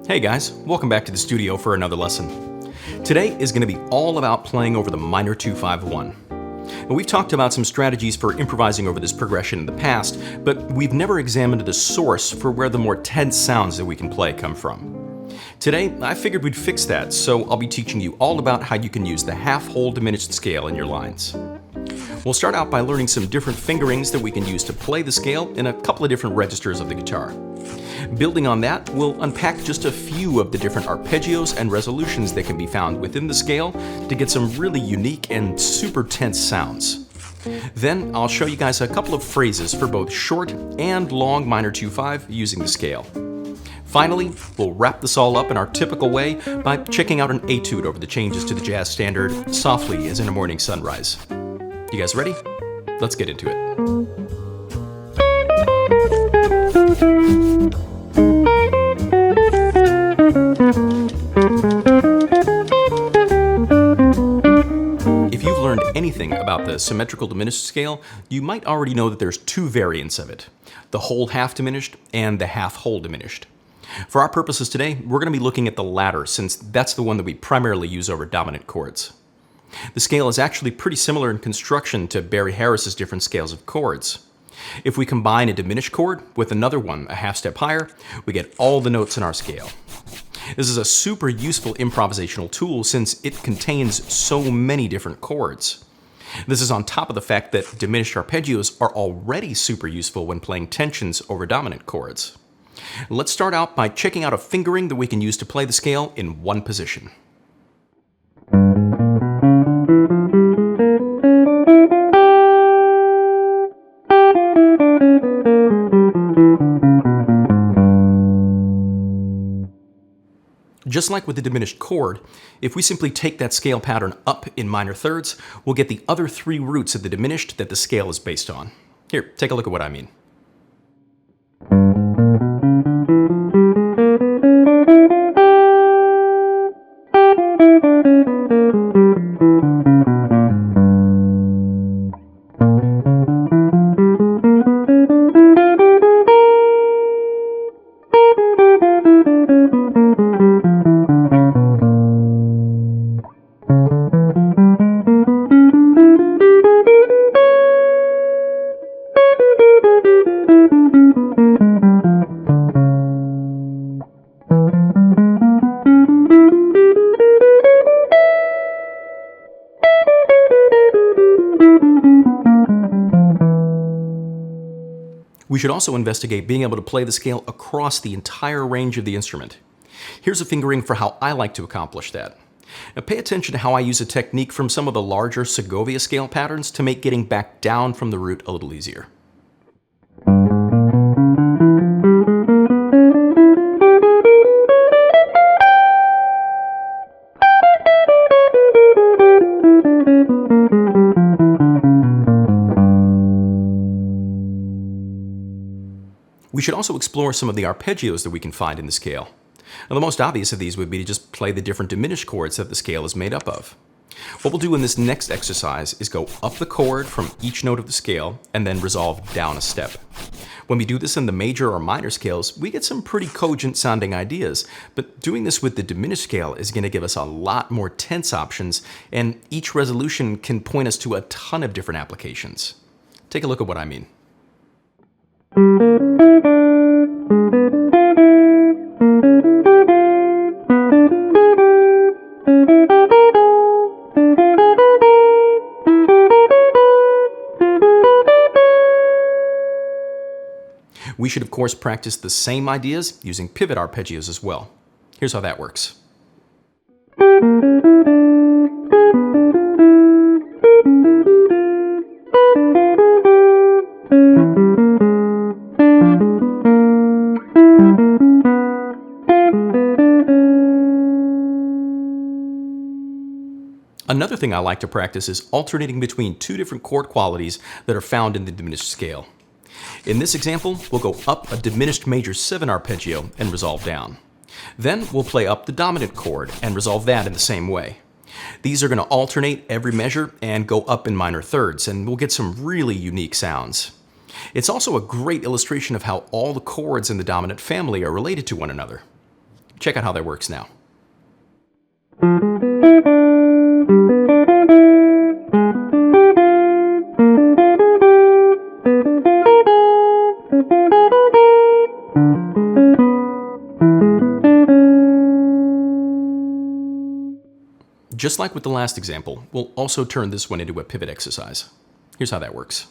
Hey guys, welcome back to the studio for another lesson. Today is going to be all about playing over the minor 2-5-1. And we've talked about some strategies for improvising over this progression in the past, but we've never examined the source for where the more tense sounds that we can play come from. Today, I figured we'd fix that, so I'll be teaching you all about how you can use the half-whole diminished scale in your lines. We'll start out by learning some different fingerings that we can use to play the scale in a couple of different registers of the guitar. Building on that, we'll unpack just a few of the different arpeggios and resolutions that can be found within the scale to get some really unique and super tense sounds. Then I'll show you guys a couple of phrases for both short and long minor 2-5 using the scale. Finally, we'll wrap this all up in our typical way by checking out an etude over the changes to the jazz standard Softly as in a Morning Sunrise. You guys ready? Let's get into it. If you've learned anything about the symmetrical diminished scale, you might already know that there's two variants of it, the whole half diminished and the half whole diminished. For our purposes today, we're going to be looking at the latter since that's the one that we primarily use over dominant chords. The scale is actually pretty similar in construction to Barry Harris's different scales of chords. If we combine a diminished chord with another one a half step higher, we get all the notes in our scale. This is a super useful improvisational tool since it contains so many different chords. This is on top of the fact that diminished arpeggios are already super useful when playing tensions over dominant chords. Let's start out by checking out a fingering that we can use to play the scale in one position. Just like with the diminished chord, if we simply take that scale pattern up in minor thirds, we'll get the other three roots of the diminished that the scale is based on. Here, take a look at what I mean. We should also investigate being able to play the scale across the entire range of the instrument. Here's a fingering for how I like to accomplish that. Now pay attention to how I use a technique from some of the larger Segovia scale patterns to make getting back down from the root a little easier. We should also explore some of the arpeggios that we can find in the scale. Now, the most obvious of these would be to just play the different diminished chords that the scale is made up of. What we'll do in this next exercise is go up the chord from each note of the scale and then resolve down a step. When we do this in the major or minor scales, we get some pretty cogent sounding ideas, but doing this with the diminished scale is going to give us a lot more tense options, and each resolution can point us to a ton of different applications. Take a look at what I mean. We should of course practice the same ideas using pivot arpeggios as well. Here's how that works. Another thing I like to practice is alternating between two different chord qualities that are found in the diminished scale. In this example, we'll go up a diminished major 7 arpeggio and resolve down. Then we'll play up the dominant chord and resolve that in the same way. These are going to alternate every measure and go up in minor thirds, and we'll get some really unique sounds. It's also a great illustration of how all the chords in the dominant family are related to one another. Check out how that works now. Just like with the last example, we'll also turn this one into a pivot exercise. Here's how that works.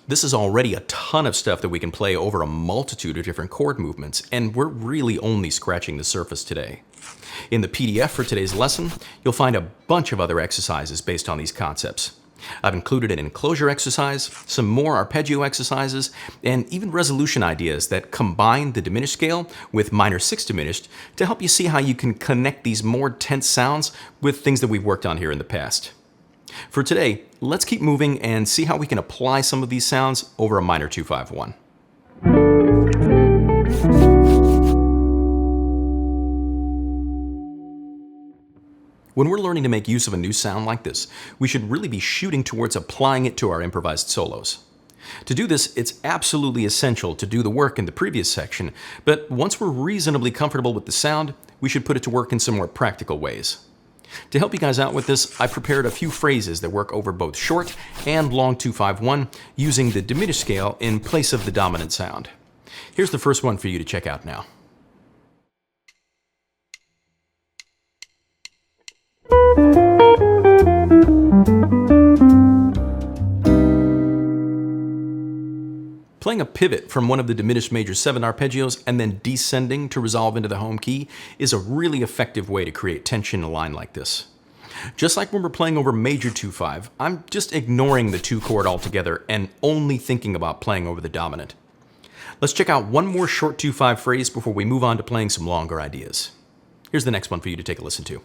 This is already a ton of stuff that we can play over a multitude of different chord movements, and we're really only scratching the surface today. In the PDF for today's lesson, you'll find a bunch of other exercises based on these concepts. I've included an enclosure exercise, some more arpeggio exercises, and even resolution ideas that combine the diminished scale with minor sixth diminished to help you see how you can connect these more tense sounds with things that we've worked on here in the past. For today, let's keep moving and see how we can apply some of these sounds over a minor 2-5-1. When we're learning to make use of a new sound like this, we should really be shooting towards applying it to our improvised solos. To do this, it's absolutely essential to do the work in the previous section, but once we're reasonably comfortable with the sound, we should put it to work in some more practical ways. To help you guys out with this, I prepared a few phrases that work over both short and long 2-5-1 using the diminished scale in place of the dominant sound. Here's the first one for you to check out now. Playing a pivot from one of the diminished major 7 arpeggios and then descending to resolve into the home key is a really effective way to create tension in a line like this. Just like when we're playing over major 2-5, I'm just ignoring the 2 chord altogether and only thinking about playing over the dominant. Let's check out one more short 2-5 phrase before we move on to playing some longer ideas. Here's the next one for you to take a listen to.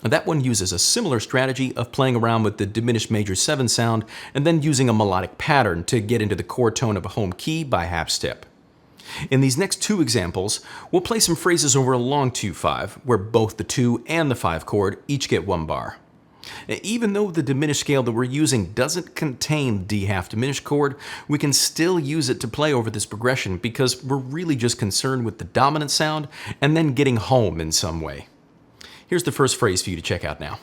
That one uses a similar strategy of playing around with the diminished major 7 sound and then using a melodic pattern to get into the chord tone of a home key by half step. In these next 2 examples, we'll play some phrases over a long 2-5, where both the 2 and the 5 chord each get 1 bar. Even though the diminished scale that we're using doesn't contain D half diminished chord, we can still use it to play over this progression because we're really just concerned with the dominant sound and then getting home in some way. Here's the first phrase for you to check out now.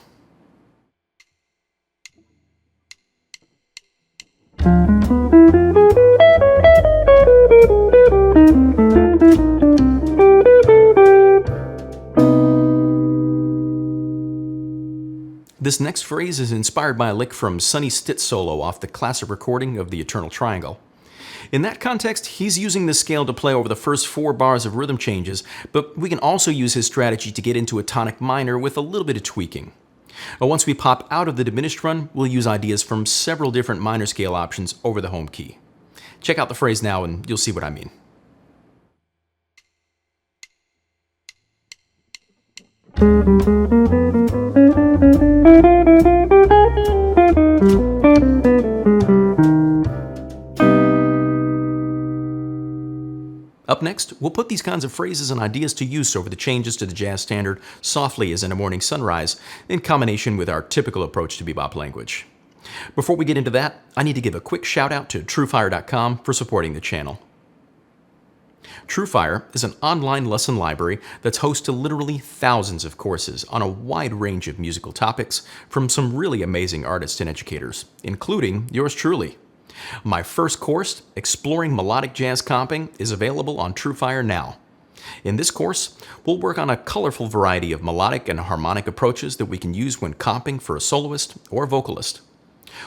This next phrase is inspired by a lick from Sonny Stitt's solo off the classic recording of the Eternal Triangle. In that context, he's using the scale to play over the first 4 bars of rhythm changes, but we can also use his strategy to get into a tonic minor with a little bit of tweaking. Once we pop out of the diminished run, we'll use ideas from several different minor scale options over the home key. Check out the phrase now and you'll see what I mean. Up next, we'll put these kinds of phrases and ideas to use over the changes to the jazz standard Softly as in a Morning Sunrise, in combination with our typical approach to bebop language. Before we get into that, I need to give a quick shout out to Truefire.com for supporting the channel. Truefire is an online lesson library that's host to literally thousands of courses on a wide range of musical topics from some really amazing artists and educators, including yours truly. My first course, Exploring Melodic Jazz Comping, is available on Truefire now. In this course, we'll work on a colorful variety of melodic and harmonic approaches that we can use when comping for a soloist or vocalist.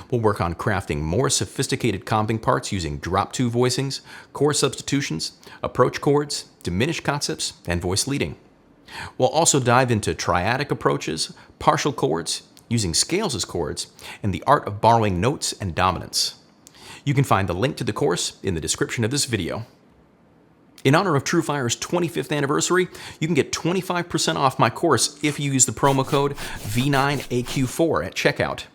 We'll work on crafting more sophisticated comping parts using drop 2 voicings, chord substitutions, approach chords, diminished concepts, and voice leading. We'll also dive into triadic approaches, partial chords, using scales as chords, and the art of borrowing notes and dominants. You can find the link to the course in the description of this video. In honor of Truefire's 25th anniversary, you can get 25% off my course if you use the promo code V9AQ4 at checkout.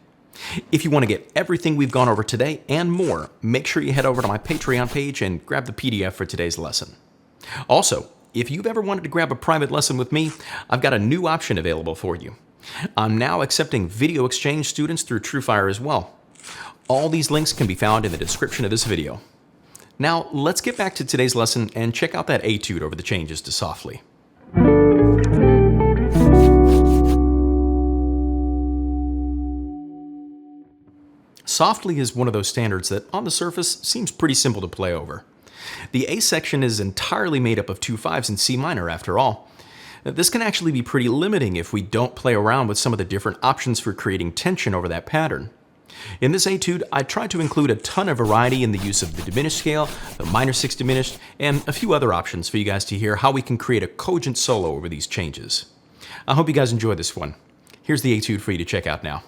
If you want to get everything we've gone over today and more, make sure you head over to my Patreon page and grab the PDF for today's lesson. Also, if you've ever wanted to grab a private lesson with me, I've got a new option available for you. I'm now accepting video exchange students through Truefire as well. All these links can be found in the description of this video. Now, let's get back to today's lesson and check out that etude over the changes to softly. Softly is one of those standards that, on the surface, seems pretty simple to play over. The A section is entirely made up of 2 5s in C minor, after all. This can actually be pretty limiting if we don't play around with some of the different options for creating tension over that pattern. In this etude, I tried to include a ton of variety in the use of the diminished scale, the minor 6 diminished, and a few other options for you guys to hear how we can create a cogent solo over these changes. I hope you guys enjoy this one. Here's the etude for you to check out now.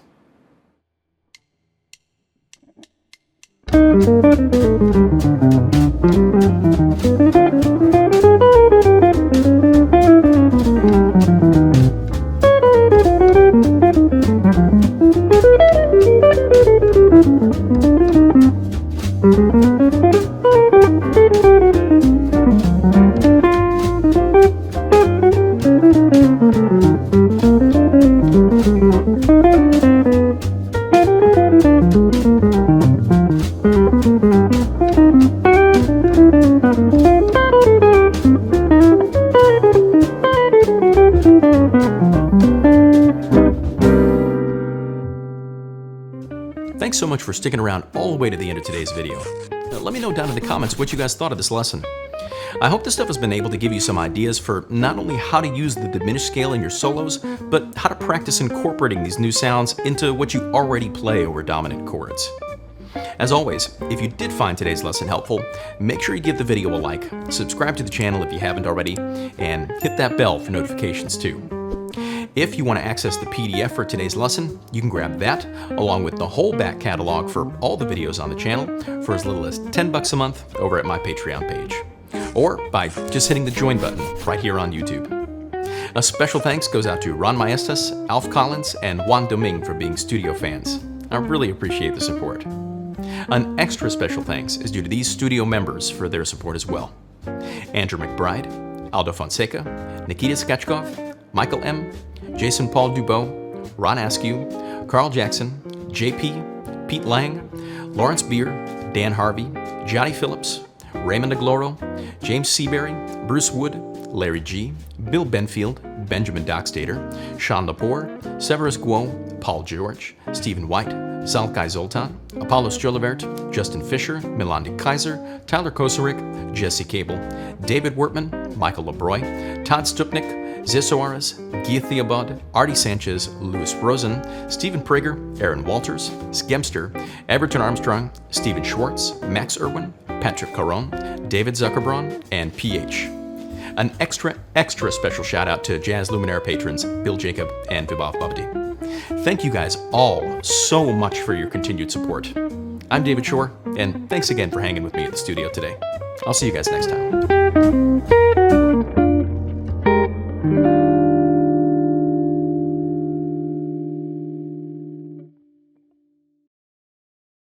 Thanks so much for sticking around all the way to the end of today's video. Let me know down in the comments what you guys thought of this lesson. I hope this stuff has been able to give you some ideas for not only how to use the diminished scale in your solos, but how to practice incorporating these new sounds into what you already play over dominant chords. As always, if you did find today's lesson helpful, make sure you give the video a like, subscribe to the channel if you haven't already, and hit that bell for notifications too. If you want to access the PDF for today's lesson, you can grab that, along with the whole back catalog for all the videos on the channel, for as little as $10 a month over at my Patreon page, or by just hitting the join button right here on YouTube. A special thanks goes out to Ron Maestas, Alf Collins, and Juan Doming for being studio fans. I really appreciate the support. An extra special thanks is due to these studio members for their support as well: Andrew McBride, Aldo Fonseca, Nikita Skachkov, Michael M., Jason Paul Dubois, Ron Askew, Carl Jackson, JP, Pete Lang, Lawrence Beer, Dan Harvey, Johnny Phillips, Raymond Agloro, James Seabury, Bruce Wood, Larry G., Bill Benfield, Benjamin Dockstader, Sean Lepore, Severus Guo, Paul George, Stephen White, Zalkai Zoltan, Apollo Strolevert, Justin Fisher, Milandi Kaiser, Tyler Kosarik, Jesse Cable, David Wortman, Michael LeBroy, Todd Stupnik, Zesoaris, Gia Theobald, Artie Sanchez, Louis Rosen, Stephen Prager, Aaron Walters, Skemster, Everton Armstrong, Stephen Schwartz, Max Irwin, Patrick Caron, David Zuckerbraun, and PH. An extra special shout out to Jazz Luminaire patrons Bill Jacob and Vibhav Babadi. Thank you guys all so much for your continued support. I'm David Shore, and thanks again for hanging with me at the studio today. I'll see you guys next time.